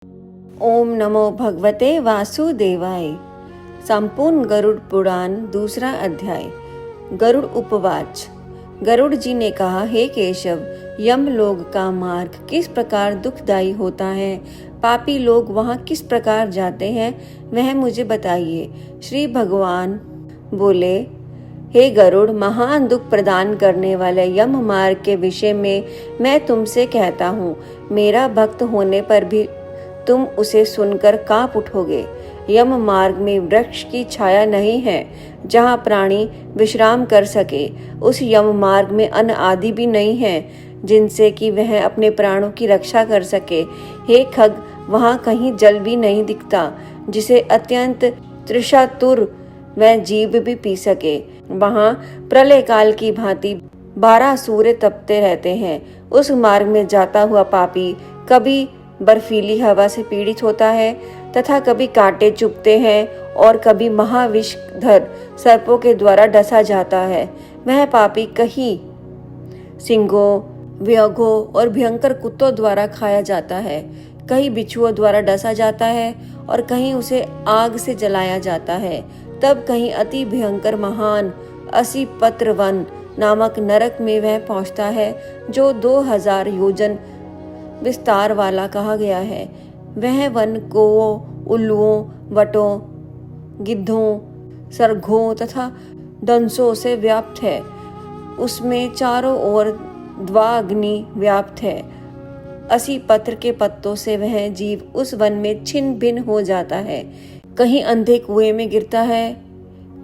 ओम नमो भगवते वासुदेवाय। संपूर्ण गरुड़ पुराण दूसरा अध्याय। गरुड़ उपवाच। गरुड़ जी ने कहा, हे केशव, यम लोग का मार्ग किस प्रकार दुखदायी होता है, पापी लोग वहाँ किस प्रकार जाते हैं, वह मुझे बताइए। श्री भगवान बोले, हे गरुड़, महान दुख प्रदान करने वाले यम मार्ग के विषय में मैं तुमसे कहता हूँ। मेरा भक्त होने पर भी तुम उसे सुनकर कांप उठोगे। यम मार्ग में वृक्ष की छाया नहीं है जहाँ प्राणी विश्राम कर सके। उस यम मार्ग में अन्न आदि भी नहीं है जिनसे कि वह अपने प्राणों की रक्षा कर सके। हे खग, वहाँ कहीं जल भी नहीं दिखता जिसे अत्यंत तृषातुर वह जीव भी पी सके। वहाँ प्रलय काल की भांति 12 सूर्य तपते रहते हैं। उस मार्ग में जाता हुआ पापी कभी बर्फीली हवा से पीड़ित होता है तथा कभी कांटे चुभते हैं और कभी महाविषधर सर्पों के द्वारा डसा जाता है। वह पापी कहीं सिंहों, व्याघ्रों और भयंकर कुत्तों द्वारा खाया जाता है, कहीं बिच्छुओं द्वारा डसा जाता है और कहीं उसे आग से जलाया जाता है। तब कहीं अति भयंकर महान असीपत्र वन नामक नरक में वह पहुंचता है, जो 2000 योजन विस्तार वाला कहा गया है। वह वन कौओं, उल्लुओं, वटों, गिद्धों, सरघों तथा दंसों से व्याप्त है। उसमें चारों ओर द्वाग्नि व्याप्त है। 80 पत्र के पत्तों से वह जीव उस वन में छिन्न भिन्न हो जाता है। कहीं अंधे कुएं में गिरता है,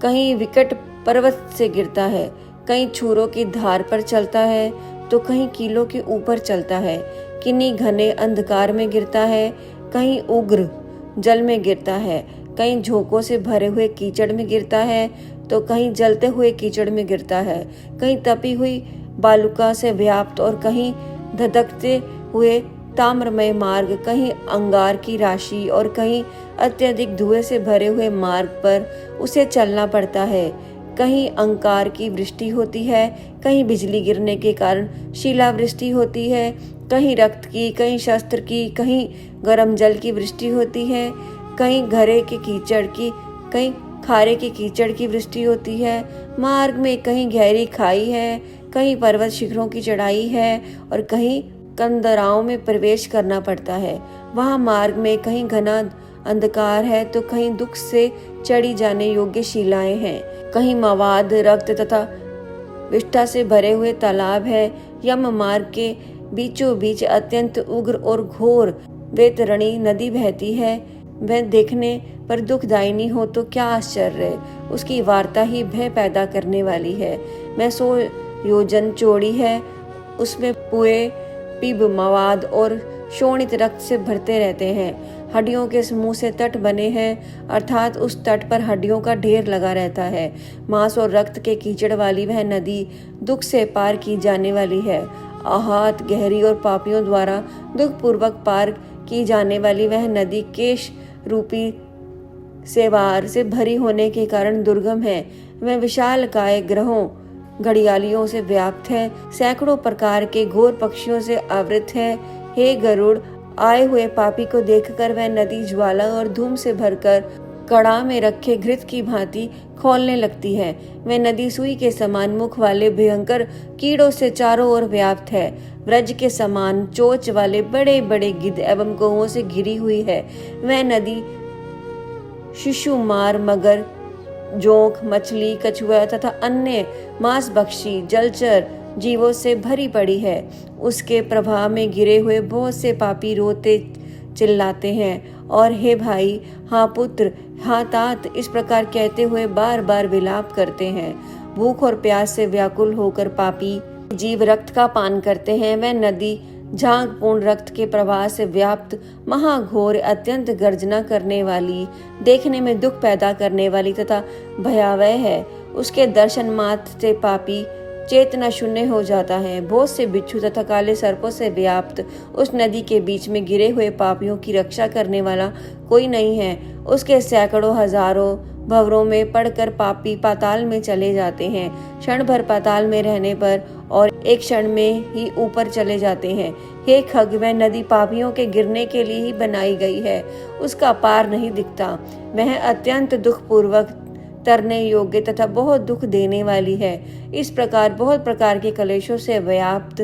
कहीं विकट पर्वत से गिरता है, कहीं छूरों की धार पर चलता है तो कहीं कीलों के ऊपर चलता है, किन्हीं घने अंधकार में गिरता है, कहीं उग्र जल में गिरता है, कहीं झोंकों से भरे हुए कीचड़ में गिरता है तो कहीं जलते हुए कीचड़ में गिरता है, कहीं तपी हुई बालुका से व्याप्त और कहीं धधकते हुए ताम्रमय मार्ग, कहीं अंगार की राशि और कहीं अत्यधिक धुएं से भरे हुए मार्ग पर उसे चलना पड़ता है। कहीं अंकार की वृष्टि होती है, कहीं बिजली गिरने के कारण शिलावृष्टि होती है, कहीं रक्त की, कहीं शस्त्र की, कहीं गर्म जल की वृष्टि होती है, कहीं घरे के कीचड़ की, कहीं खारे के कीचड़ की वृष्टि होती है। मार्ग में कहीं गहरी खाई है, कहीं पर्वत शिखरों की चढ़ाई है और कहीं कंदराओं में प्रवेश करना पड़ता है। वहाँ मार्ग में कहीं घना अंधकार है तो कहीं दुख से चढ़ी जाने योग्य शिलाएं हैं, कहीं मवाद, रक्त तथा विष्ठा से भरे हुए तालाब है। यम मार्ग के बीचों बीच अत्यंत उग्र और घोर वैतरणी नदी बहती है। वह देखने पर दुखदायिनी हो तो क्या आश्चर्य, उसकी वार्ता ही भय पैदा करने वाली है। वह 100 योजन चौड़ी है, उसमें पुए, पिब, मवाद और शोणित रक्त से भरते रहते हैं। हड्डियों के समूह से तट बने हैं, अर्थात उस तट पर हड्डियों का ढेर लगा रहता है। मांस और रक्त के कीचड़ वाली वह नदी दुख से पार की जाने वाली है। आहत, गहरी और पापियों द्वारा दुख पूर्वक पार की जाने वाली वह नदी केश रूपी सेवार से भरी होने के कारण दुर्गम है। वह विशाल काय ग्रहों, घड़ियालियों से व्याप्त है, सैकड़ों प्रकार के घोर पक्षियों से आवृत है। हे गरुड़, आए हुए पापी को देखकर वह नदी ज्वाला और धूम से भरकर कड़ा में रखे घृत की भांति खौलने लगती है। वह नदी सुई के समान मुख वाले भयंकर कीड़ों से चारों ओर व्याप्त है। व्रज के समान चोंच वाले बड़े बड़े गिद्ध एवं गौओं से घिरी हुई है। वह नदी शिशुमार, मगर, जोंक, मछली, कछुआ तथा अन्य मांसभक्षी जलचर जीवों से भरी पड़ी है। उसके प्रभाव में गिरे हुए बहुत से पापी रोते चिल्लाते हैं और हे भाई, हाँ पुत्र, हाँ तात, इस प्रकार कहते हुए बार बार विलाप करते हैं। भूख और प्यास से व्याकुल होकर पापी जीव रक्त का पान करते हैं। वह नदी झाग पूर्ण रक्त के प्रवाह से व्याप्त, महाघोर, अत्यंत गर्जना करने वाली, देखने में दुख पैदा करने वाली तथा भयावह है। उसके दर्शन मात्र से पापी चेतना शून्य हो जाता है। बहुत से बिच्छू तथा काले सर्पों से व्याप्त उस नदी के बीच में गिरे हुए पापियों की रक्षा करने वाला कोई नहीं है। उसके सैकड़ों हजारों भंवरों में पड़कर पापी पाताल में चले जाते हैं। क्षण भर पाताल में रहने पर और एक क्षण में ही ऊपर चले जाते हैं। हे खग, वह नदी पापियों के गिरने के लिए ही बनाई गई है, उसका पार नहीं दिखता। वह अत्यंत दुखपूर्वक तरने योग्य तथा बहुत दुख देने वाली है। इस प्रकार बहुत प्रकार के कलेशों से व्याप्त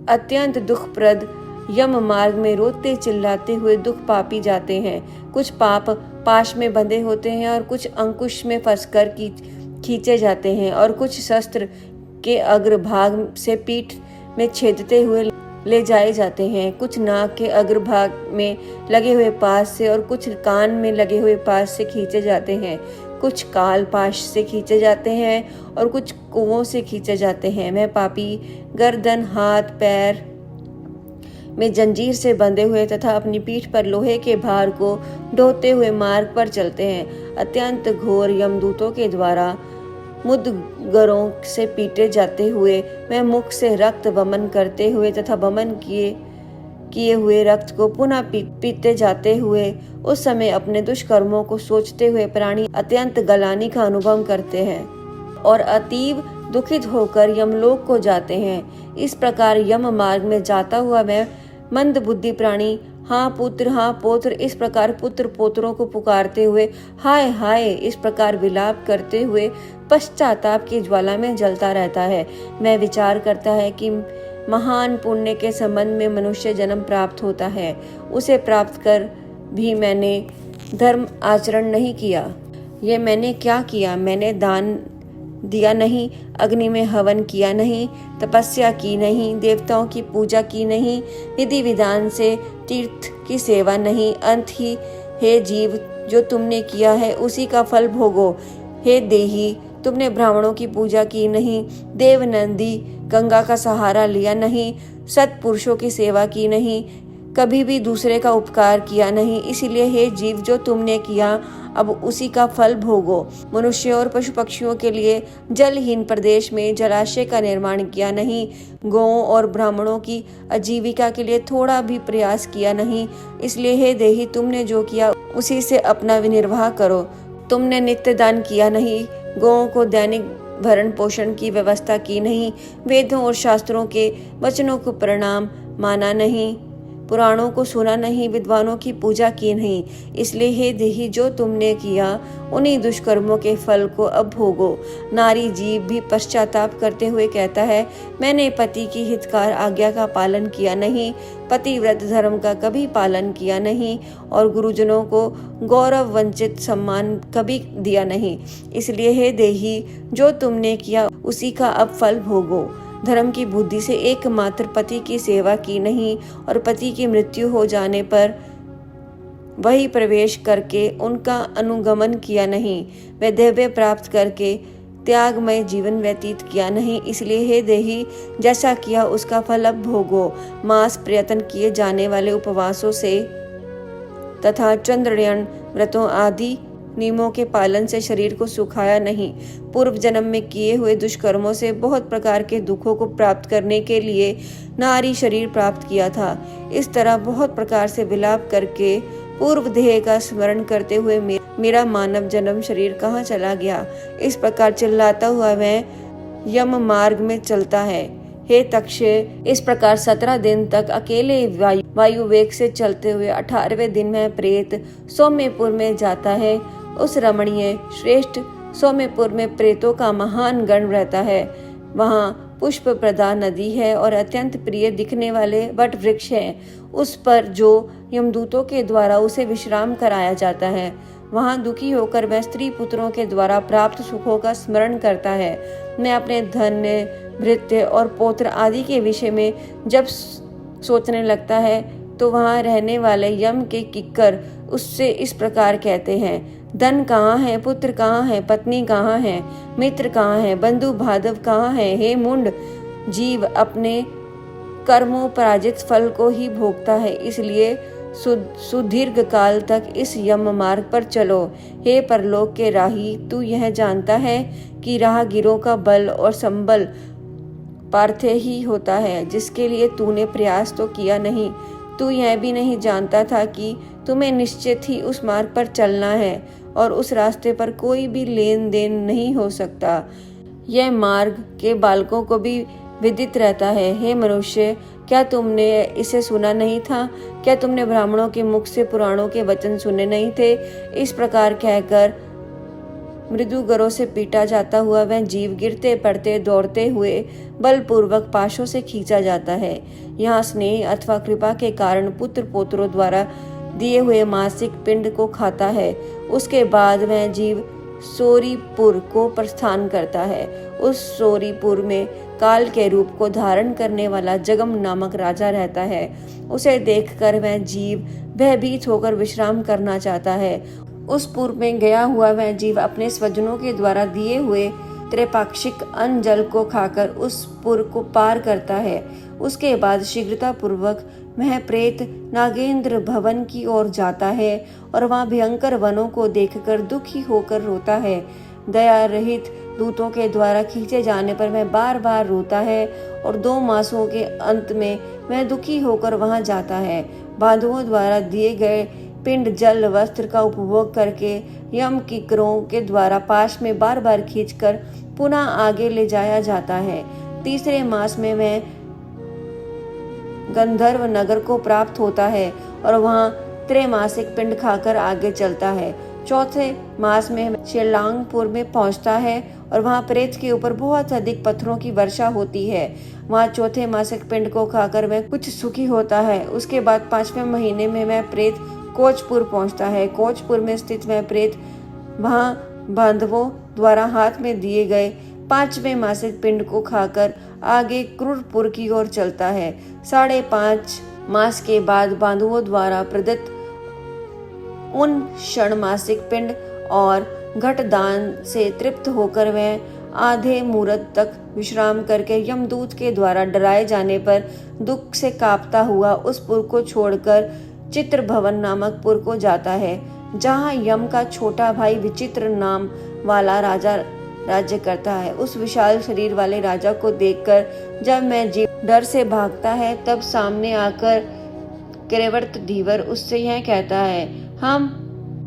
अत्यंत दुखप्रद यम मार्ग में रोते चिल्लाते हुए दुख पापी जाते हैं। कुछ पाप पाश में बंधे होते हैं और कुछ अंकुश में फंसकर खींचे जाते हैं और कुछ शस्त्र के अग्रभाग से पीठ में छेदते हुए ले जाए जाते हैं। कुछ नाक के अग्रभाग में लगे हुए पास से और कुछ कान में लगे हुए पास से खींचे जाते हैं। कुछ काल पाश से खींचे जाते हैं और कुछ कुओं से खींचे जाते हैं। वह पापी गर्दन, हाथ, पैर में जंजीर से बंधे हुए तथा अपनी पीठ पर लोहे के भार को ढोते हुए मार्ग पर चलते हैं। अत्यंत घोर यमदूतों के द्वारा मुद्गरों से पीटे जाते हुए वह मुख से रक्त वमन करते हुए तथा वमन किए हुए रक्त को पुनः पीते जाते हुए उस समय अपने दुष्कर्मों को सोचते हुए प्राणी अत्यंत गलानी का अनुभव करते हैं और अतीव दुखित होकर यमलोक को जाते हैं। इस प्रकार यम मार्ग में जाता हुआ वह मंद बुद्धि प्राणी हाँ पुत्र, हाँ पौत्र, इस प्रकार पुत्र पोत्रों को पुकारते हुए हाय हाय इस प्रकार विलाप करते हुए पश्चाताप की ज्वाला में जलता रहता है। मैं विचार करता है कि महान पुण्य के संबंध में मनुष्य जन्म प्राप्त होता है, उसे प्राप्त कर भी मैंने धर्म आचरण नहीं किया। ये मैंने क्या किया? मैंने दान दिया नहीं, अग्नि में हवन किया नहीं, तपस्या की नहीं, देवताओं की पूजा की नहीं, विधि विधान से तीर्थ की सेवा नहीं। अंत ही हे जीव, जो तुमने किया है उसी का फल भोगो। हे देही, तुमने ब्राह्मणों की पूजा की नहीं, देव नंदी गंगा का सहारा लिया नहीं, सत्पुरुषों की सेवा की नहीं, कभी भी दूसरे का उपकार किया नहीं। इसलिए हे जीव, जो तुमने किया अब उसी का फल भोगो। मनुष्यों और पशु पक्षियों के लिए जलहीन प्रदेश में जलाशय का निर्माण किया नहीं, गौओं और ब्राह्मणों की आजीविका के लिए थोड़ा भी प्रयास किया नहीं। इसलिए हे देही, तुमने जो किया उसी से अपना विनिर्वाह करो। तुमने नित्य दान किया नहीं, गौओं को दैनिक भरण पोषण की व्यवस्था की नहीं, वेदों और शास्त्रों के वचनों को प्रणाम माना नहीं, पुराणों को सुना नहीं, विद्वानों की पूजा की नहीं। इसलिए हे देही, जो तुमने किया उन्हीं दुष्कर्मों के फल को अब भोगो। नारी जीव भी पश्चाताप करते हुए कहता है, मैंने पति की हितकार आज्ञा का पालन किया नहीं, पतिव्रत धर्म का कभी पालन किया नहीं और गुरुजनों को गौरव वंचित सम्मान कभी दिया नहीं। इसलिए हे देही, जो तुमने किया उसी का अब फल भोगो। धर्म की बुद्धि से एकमात्र पति की सेवा की नहीं और पति की मृत्यु हो जाने पर वही प्रवेश करके उनका अनुगमन किया नहीं, वे दैव्य प्राप्त करके त्यागमय जीवन व्यतीत किया नहीं। इसलिए हे देही, जैसा किया उसका फल अब भोगो। मास प्रयत्न किए जाने वाले उपवासों से तथा चंद्रयन व्रतों आदि नियमों के पालन से शरीर को सुखाया नहीं। पूर्व जन्म में किए हुए दुष्कर्मों से बहुत प्रकार के दुखों को प्राप्त करने के लिए नारी शरीर प्राप्त किया था। इस तरह बहुत प्रकार से विलाप करके पूर्व देह का स्मरण करते हुए मेरा मानव जन्म शरीर कहाँ चला गया, इस प्रकार चिल्लाता हुआ वह यम मार्ग में चलता है। हे तक्षय, इस प्रकार 17 दिन तक अकेले वायु वेग से चलते हुए 18वें दिन में प्रेत सौम्यपुर में जाता है। उस रमणीय श्रेष्ठ सौम्यपुर में प्रेतों का महान गण रहता है। वहाँ पुष्प प्रदा नदी है और अत्यंत प्रिय दिखने वाले वट वृक्ष हैं। उस पर जो यमदूतों के द्वारा उसे विश्राम कराया जाता है। वहाँ दुखी होकर वह स्त्री पुत्रों के द्वारा प्राप्त सुखों का स्मरण करता है। मैं अपने धन्य भृत्य और पौत्र आदि के विषय में जब सोचने लगता है तो वहाँ रहने वाले यम के किक्कर उससे इस प्रकार कहते हैं, धन कहाँ है, पुत्र कहाँ है, पत्नी कहाँ है, मित्र कहाँ है, बंधु बांधव कहाँ है। हे मुंड, जीव अपने कर्मों पराजित फल को ही भोगता है, इसलिए सुदीर्घ काल तक इस यम मार्ग पर चलो। हे परलोक के राही, तू यह जानता है कि राहगीरों का बल और संबल पार्थिव ही होता है, जिसके लिए तूने प्रयास तो किया नहीं। तू यह भी नहीं जानता था कि तुम्हें निश्चित ही उस मार्ग पर चलना है और उस रास्ते पर कोई भी लेन देन नहीं हो सकता। यह मार्ग के बालकों को भी विदित रहता है। हे मनुष्य, क्या तुमने इसे सुना नहीं था? क्या तुमने ब्राह्मणों के मुख से पुराणों के वचन सुने नहीं थे? इस प्रकार कहकर मृदु गरों से पीटा जाता हुआ वह जीव गिरते पड़ते दौड़ते हुए बलपूर्वक पाशों से खींचा जाता है। यहाँ स्नेह अथवा कृपा के कारण पुत्र पोत्रों द्वारा दिए हुए मासिक पिंड को खाता है। उसके बाद वह जीव सोरीपुर को प्रस्थान करता है। उस सोरीपुर में काल के रूप को धारण करने वाला जगम नामक राजा रहता है। उसे देखकर वह जीव भयभीत होकर विश्राम करना चाहता है। उस पूर्व में गया हुआ वह जीव अपने स्वजनों के द्वारा दिए हुए त्रिपाक्षिक अन्न जल को खाकर उस पुर को पार करता है। उसके बाद शीघ्रता पूर्वक वह प्रेत नागेंद्र भवन की ओर जाता है और वहां भयंकर वनों को देखकर दुखी होकर रोता है। दया रहित दूतों के द्वारा खींचे जाने पर वह बार बार रोता है और 2 मासों के अंत में वह दुखी होकर वहां जाता है। बांधुओं द्वारा दिए गए पिंड जल वस्त्र का उपभोग करके यम किकरों के द्वारा पाश में बार बार खींचकर पुनः आगे ले जाया जाता है। तीसरे मास में वह गंधर्व नगर को प्राप्त होता है और वहां त्रैमासिक पिंड खाकर आगे चलता है। चौथे मास में शेलांगपुर में पहुंचता है और वहां प्रेत के ऊपर बहुत अधिक पत्थरों की वर्षा होती है। वहां चौथे मासिक पिंड को खाकर वह कुछ सुखी होता है। उसके बाद 5वें महीने में वह प्रेत कोचपुर पहुंचता है। कोचपुर में स्थित वह प्रेत वहां बांधवों द्वारा हाथ में दिए गए 5वें मासिक पिंड को खाकर आगे क्रूरपुर की ओर चलता है। 5.5 मास के बाद बांधुओं द्वारा प्रदत्त उन षणमासिक पिंड और घटदान से तृप्त होकर वह आधे मुहूर्त तक विश्राम करके यमदूत के द्वारा डराए जाने पर दुख से कांपता हुआ उस पुर को छोड़कर चित्र भवन नामक पुर को जाता है, जहां यम का छोटा भाई विचित्र नाम वाला राजा राज्य करता है। उस विशाल शरीर वाले राजा को देखकर जब मैं जीव डर से भागता है, तब सामने आकर किरेवर्त धीवर उससे यह कहता है, हम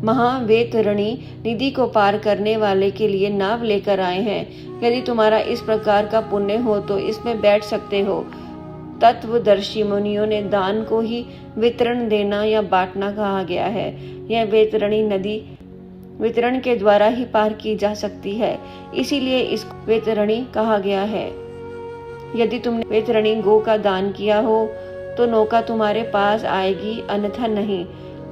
महावेतरणी निधि को पार करने वाले के लिए नाव लेकर आए हैं। यदि तुम्हारा इस प्रकार का पुण्य हो तो इसमें बैठ सकते हो। तत्वदर्शी मुनियों ने दान को ही वितरण देना या बांटना कहा गया है। यह वेतरणी नदी वितरण के द्वारा ही पार की जा सकती है, इसीलिए इसको वेतरणी कहा गया है। यदि तुमने वेतरणी गो का दान किया हो तो नौका तुम्हारे पास आएगी, अन्यथा नहीं।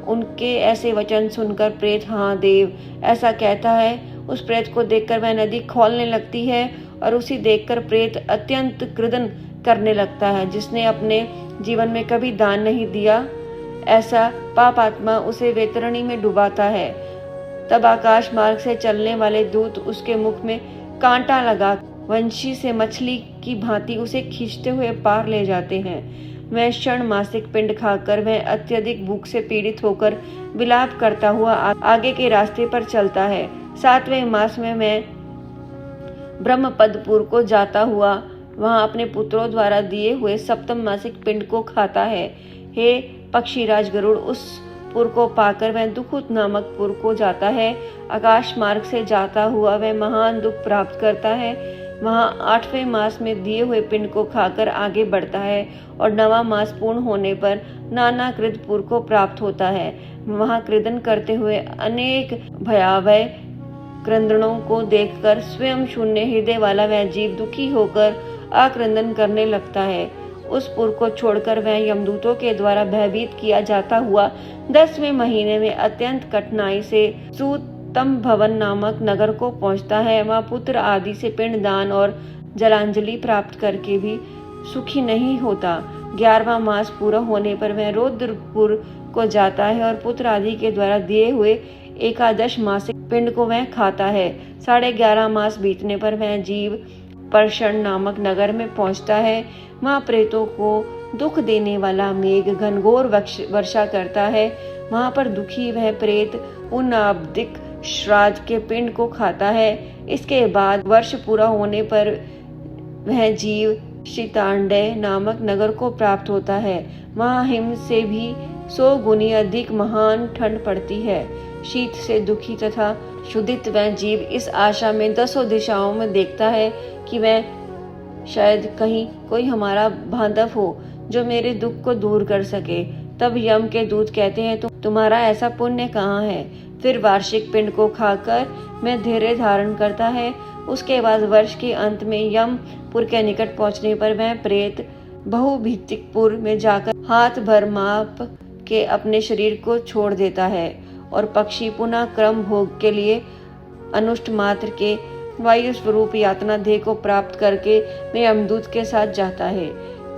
उनके ऐसे वचन सुनकर प्रेत, हाँ देव, ऐसा कहता है। उस प्रेत को देखकर वह नदी खौलने लगती है और उसी देखकर प्रेत अत्यंत क्रुदन करने लगता है। जिसने अपने जीवन में कभी दान नहीं दिया, ऐसा पापात्मा उसे वेतरणी में डुबाता है। तब आकाश मार्ग से चलने वाले दूत उसके मुख में कांटा लगा वंशी से मछली की भांति उसे खींचते हुए पार ले जाते हैं। वह क्षण मासिक पिंड खाकर वह अत्यधिक भूख से पीड़ित होकर विलाप करता हुआ आगे के रास्ते पर चलता है। 7वें मास में मैं ब्रह्मपदपुर को जाता हुआ वहां अपने पुत्रों द्वारा दिए हुए 7वें मासिक पिंड को खाता है। हे पक्षीराज गरुड़, उस पुर को पाकर वह दुखुत नामक पुर को जाता है। आकाश मार्ग से जाता हुआ वह महान दुख प्राप्त करता है। वहां 8वें मास में दिए हुए पिंड को खाकर आगे बढ़ता है और 9वां मास पूर्ण होने पर नाना कृतपुर को प्राप्त होता है। वहां कृदन करते हुए अनेक भयावह क्रंदनों को देखकर स्वयं शून्य हृदय वाला वह जीव दुखी होकर आक्रंदन करने लगता है। उस पुर को छोड़कर वह यमदूतों के द्वारा भयभीत किया जाता हुआ 10वें महीने में अत्यंत कठिनाई से सूतम भवन नामक नगर को पहुंचता है। वह पुत्र आदि से पिंडदान और जलांजलि प्राप्त करके भी सुखी नहीं होता। 11वां मास पूरा होने पर वह रुद्रपुर को जाता है और पुत्र आदि के द्वारा दिए हुए 11 मासिक पिंड को वह खाता है। 11.5 मास बीतने पर वह जीव परषण नामक नगर में पहुंचता है। वहां प्रेतों को दुख देने वाला मेघ घनघोर वर्षा करता है। वहां पर दुखी वह प्रेत उनाब्दिक श्राद्ध के पिंड को खाता है। इसके बाद वर्ष पूरा होने पर वह जीव शीतांडय नामक नगर को प्राप्त होता है। वहां हिम से भी 100 गुनी अधिक महान ठंड पड़ती है। शीत से दुखी तथा क्षुधित वह जीव इस आशा में 10 दिशाओं में देखता है कि वह शायद कहीं कोई हमारा बांधव हो जो मेरे दुख को दूर कर सके। तब यम के दूत कहते हैं, तुम्हारा ऐसा पुण्य कहाँ है? फिर वार्षिक पिंड को खाकर मैं धैर्य धारण करता है। उसके बाद वर्ष के अंत में यमपुर के निकट पहुंचने पर मैं प्रेत बहुभीतिकपुर में जाकर हाथ भर माप के अपने शरीर को छोड़ देता है और पक्षी पुनः क्रम भोग के लिए अनुष्ट मात्र के वायु स्वरूप यातना देह को प्राप्त करके मैं यमदूत के साथ जाता है।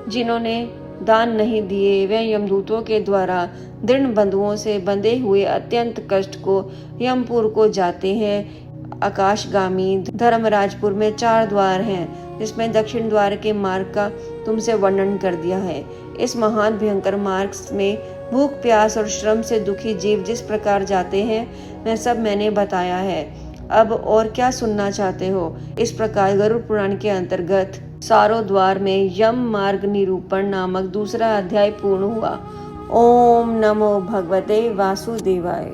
जिन्होंने दान नहीं दिए वे यमदूतों के द्वारा दृढ़ बंधुओं से बंधे हुए अत्यंत कष्ट को यमपुर को जाते हैं। आकाशगामी धर्मराजपुर में 4 द्वार हैं, जिसमें दक्षिण द्वार के मार्ग का तुमसे वर्णन कर दिया है। इस महान भयंकर मार्ग में भूख प्यास और श्रम से दुखी जीव जिस प्रकार जाते हैं वह सब मैंने बताया है। अब और क्या सुनना चाहते हो? इस प्रकार गरुड़ पुराण के अंतर्गत सारों द्वार में यम मार्ग निरूपण नामक दूसरा अध्याय पूर्ण हुआ। ओम नमो भगवते वासुदेवाय।